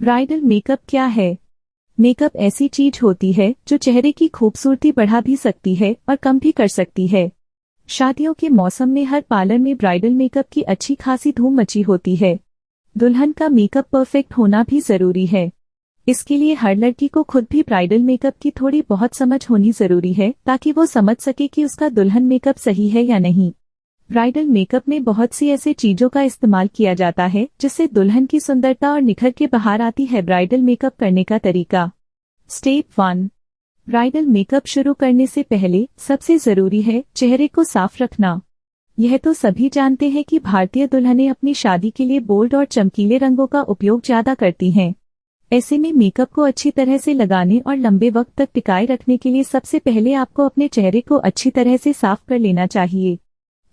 Bridal makeup क्या है? Makeup ऐसी चीज होती है जो चेहरे की खूबसूरती बढ़ा भी सकती है और कम भी कर सकती है। शादियों के मौसम में हर पार्लर में ब्राइडल मेकअप की अच्छी खासी धूम मची होती है। दुल्हन का मेकअप परफेक्ट होना भी जरूरी है। इसके लिए हर लड़की को खुद भी ब्राइडल मेकअप की थोड़ी बहुत समझ होनी जरूरी है ताकि वो समझ सके कि उसका दुल्हन मेकअप सही है या नहीं। ब्राइडल मेकअप में बहुत सी ऐसे चीजों का इस्तेमाल किया जाता है जिससे दुल्हन की सुंदरता और निखर के बाहर आती है। ब्राइडल मेकअप करने का तरीका। स्टेप 1। ब्राइडल मेकअप शुरू करने से पहले सबसे जरूरी है चेहरे को साफ रखना। यह तो सभी जानते हैं कि भारतीय दुल्हनें अपनी शादी के लिए बोल्ड और चमकीले रंगों का उपयोग ज्यादा करती हैं। ऐसे में मेकअप को अच्छी तरह से लगाने और लंबे वक्त तक टिकाए रखने के लिए सबसे पहले आपको अपने चेहरे को अच्छी तरह से साफ कर लेना चाहिए।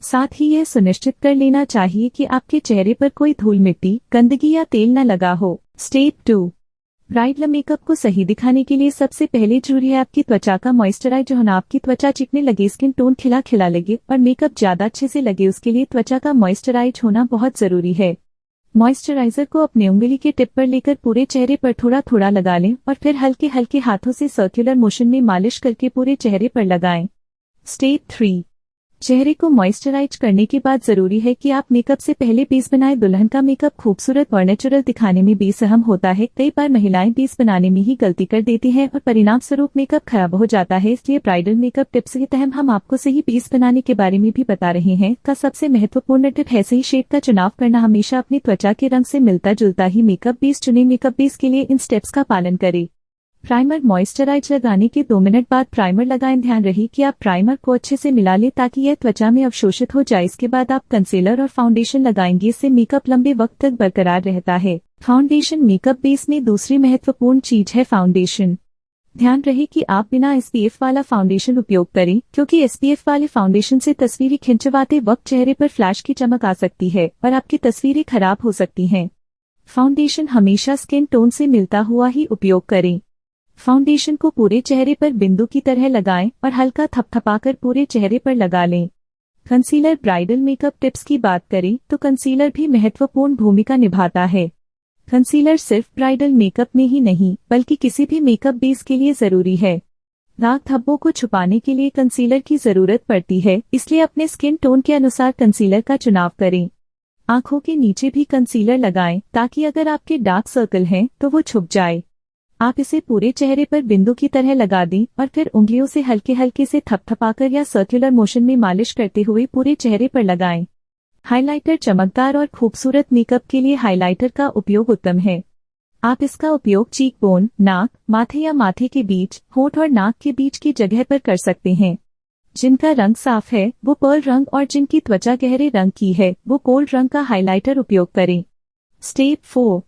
साथ ही यह सुनिश्चित कर लेना चाहिए कि आपके चेहरे पर कोई धूल मिट्टी, गंदगी या तेल न लगा हो। स्टेप 2। ब्राइडल मेकअप को सही दिखाने के लिए सबसे पहले जरूरी है आपकी त्वचा का मॉइस्चराइज होना। आपकी त्वचा चिकने लगे, स्किन टोन खिला खिला लगे और मेकअप ज्यादा अच्छे से लगे, उसके लिए त्वचा का मॉइस्चराइज होना बहुत जरूरी है। मॉइस्चराइजर को अपने उंगली के टिप पर लेकर पूरे चेहरे पर थोड़ा थोड़ा लगा लें और फिर हल्के हल्के हाथों से सर्कुलर मोशन में मालिश करके पूरे चेहरे पर लगाएं। स्टेप 3। चेहरे को मॉइस्चराइज करने के बाद जरूरी है कि आप मेकअप से पहले बेस बनाएं। दुल्हन का मेकअप खूबसूरत और नेचुरल दिखाने में बेस अहम होता है। कई बार महिलाएं बेस बनाने में ही गलती कर देती हैं और परिणाम स्वरूप मेकअप खराब हो जाता है। इसलिए ब्राइडल मेकअप टिप्स के तहत हम आपको सही बेस बनाने के बारे में भी बता रहे हैं। का सबसे महत्वपूर्ण टिप है सही शेड का चुनाव करना। हमेशा अपनी त्वचा के रंग से मिलता जुलता ही मेकअप बेस चुनें। मेकअप बेस के लिए इन स्टेप्स का पालन करें। प्राइमर। मॉइस्चराइज लगाने के 2 मिनट बाद प्राइमर लगाएं। ध्यान रहे कि आप प्राइमर को अच्छे से मिला लें ताकि यह त्वचा में अवशोषित हो जाए। इसके बाद आप कंसीलर और फाउंडेशन लगाएंगे। इससे मेकअप लंबे वक्त तक बरकरार रहता है। फाउंडेशन। मेकअप बेस में दूसरी महत्वपूर्ण चीज है फाउंडेशन। ध्यान रहे कि आप बिना SPF वाला फाउंडेशन उपयोग करें, क्योंकि SPF वाले फाउंडेशन से तस्वीरें खिंचवाते वक्त चेहरे पर फ्लैश की चमक आ सकती है और आपकी तस्वीरें खराब हो सकती हैं। फाउंडेशन हमेशा स्किन टोन से मिलता हुआ ही उपयोग करें। फाउंडेशन को पूरे चेहरे पर बिंदु की तरह लगाएं और हल्का थपथपाकर पूरे चेहरे पर लगा लें। कंसीलर। ब्राइडल मेकअप टिप्स की बात करें तो कंसीलर भी महत्वपूर्ण भूमिका निभाता है। कंसीलर सिर्फ ब्राइडल मेकअप में ही नहीं बल्कि किसी भी मेकअप बेस के लिए जरूरी है। दाग धब्बों को छुपाने के लिए कंसीलर की जरूरत पड़ती है, इसलिए अपने स्किन टोन के अनुसार कंसीलर का चुनाव करें। आंखों के नीचे भी कंसीलर लगाएं ताकि अगर आपके डार्क सर्कल हैं तो वो छुप जाए। आप इसे पूरे चेहरे पर बिंदु की तरह लगा दें और फिर उंगलियों से हल्के हल्के से थपथपाकर या सर्कुलर मोशन में मालिश करते हुए पूरे चेहरे पर लगाएं। हाइलाइटर। चमकदार और खूबसूरत मेकअप के लिए हाइलाइटर का उपयोग उत्तम है। आप इसका उपयोग चीक बोन, नाक, माथे या माथे के बीच, होंठ और नाक के बीच की जगह पर कर सकते हैं। जिनका रंग साफ है वो पर्ल रंग और जिनकी त्वचा गहरे रंग की है वो गोल्ड रंग का हाइलाइटर उपयोग करें। स्टेप 4।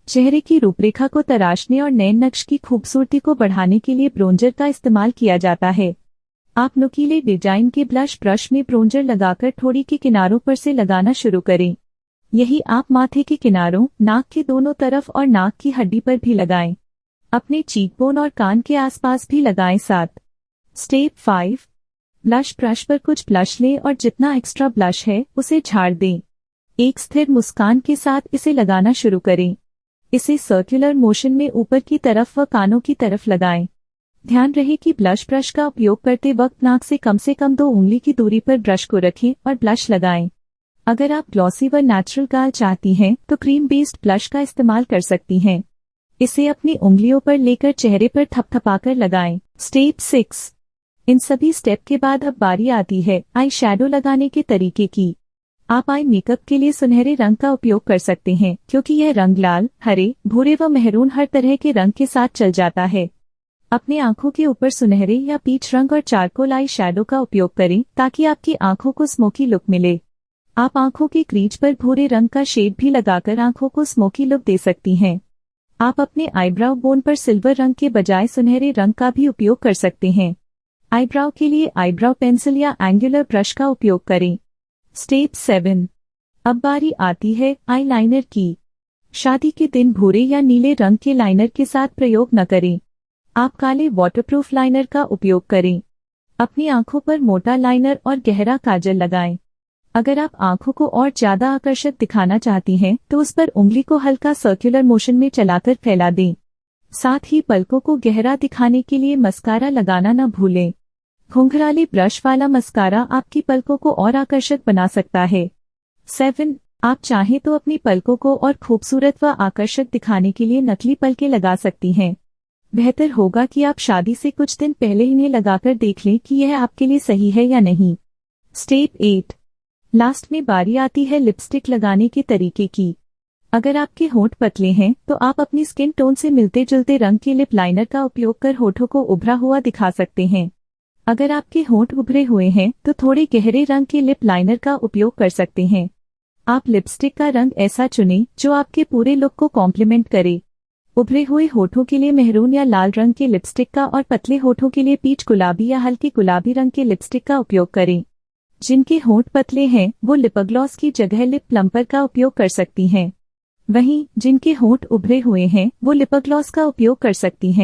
चेहरे की रूपरेखा को तराशने और नए नक्श की खूबसूरती को बढ़ाने के लिए ब्रोंजर का इस्तेमाल किया जाता है। आप नुकीले डिजाइन के ब्लश ब्रश में ब्रोंजर लगाकर ठोड़ी के किनारों पर से लगाना शुरू करें। यही आप माथे के किनारों, नाक के दोनों तरफ और नाक की हड्डी पर भी लगाएं। अपने चीकबोन और कान के आसपास भी लगाएं साथ। स्टेप 5। ब्लश ब्रश पर कुछ ब्लश लें और जितना एक्स्ट्रा ब्लश है उसे झाड़ दें। एक स्थिर मुस्कान के साथ इसे लगाना शुरू करें। इसे सर्कुलर मोशन में ऊपर की तरफ व कानों की तरफ लगाएं। ध्यान रहे कि ब्लश ब्रश का उपयोग करते वक्त नाक से कम 2 उंगली की दूरी पर ब्रश को रखें और ब्लश लगाएं। अगर आप ग्लॉसी व नेचुरल गाल चाहती हैं तो क्रीम बेस्ड ब्लश का इस्तेमाल कर सकती हैं। इसे अपनी उंगलियों पर लेकर चेहरे पर थपथपाकर लगाएं। स्टेप 6। इन सभी स्टेप के बाद अब बारी आती है आई शैडो लगाने के तरीके की। आप आई मेकअप के लिए सुनहरे रंग का उपयोग कर सकते हैं क्योंकि यह रंग लाल, हरे, भूरे व मेहरून हर तरह के रंग के साथ चल जाता है। अपने आंखों के ऊपर सुनहरे या पीच रंग और चारकोल आई शैडो का उपयोग करें ताकि आपकी आंखों को स्मोकी लुक मिले। आप आंखों के क्रीज पर भूरे रंग का शेड भी लगाकर आंखों को स्मोकी लुक दे सकती हैं। आप अपने आईब्राउ बोन पर सिल्वर रंग के बजाय सुनहरे रंग का भी उपयोग कर सकते हैं। आईब्राउ के लिए आईब्राउ पेंसिल या एंगुलर ब्रश का उपयोग करें। स्टेप 7। अब बारी आती है आई लाइनर की। शादी के दिन भूरे या नीले रंग के लाइनर के साथ प्रयोग न करें। आप काले वाटरप्रूफ लाइनर का उपयोग करें। अपनी आंखों पर मोटा लाइनर और गहरा काजल लगाएं। अगर आप आंखों को और ज्यादा आकर्षक दिखाना चाहती हैं तो उस पर उंगली को हल्का सर्कुलर मोशन में चलाकर फैला दें। साथ ही पलकों को गहरा दिखाने के लिए मस्कारा लगाना न भूलें। घुंघराले ब्रश वाला मस्कारा आपकी पलकों को और आकर्षक बना सकता है। 7. आप चाहें तो अपनी पलकों को और खूबसूरत व आकर्षक दिखाने के लिए नकली पलकें लगा सकती हैं। बेहतर होगा कि आप शादी से कुछ दिन पहले इन्हें लगाकर देख लें कि यह आपके लिए सही है या नहीं। स्टेप 8. लास्ट में बारी आती है लिपस्टिक लगाने के तरीके की। अगर आपके होंठ पतले हैं तो आप अपनी स्किन टोन से मिलते जुलते रंग के लिप लाइनर का उपयोग कर होठों को उभरा हुआ दिखा सकते हैं। अगर आपके होंठ उभरे हुए हैं तो थोड़े गहरे रंग के लिप लाइनर का उपयोग कर सकते हैं। आप लिपस्टिक का रंग ऐसा चुनें जो आपके पूरे लुक को कॉम्प्लीमेंट करे। उभरे हुए होठों के लिए मेहरून या लाल रंग के लिपस्टिक का और पतले होठों के लिए पीच गुलाबी या हल्के गुलाबी रंग के लिपस्टिक का उपयोग करें। जिनके होंठ पतले हैं वो लिपग्लॉस की जगह लिप प्लम्पर का उपयोग कर सकती हैं। वहीं जिनके होंठ उभरे हुए हैं वो लिपग्लॉस का उपयोग कर सकती हैं।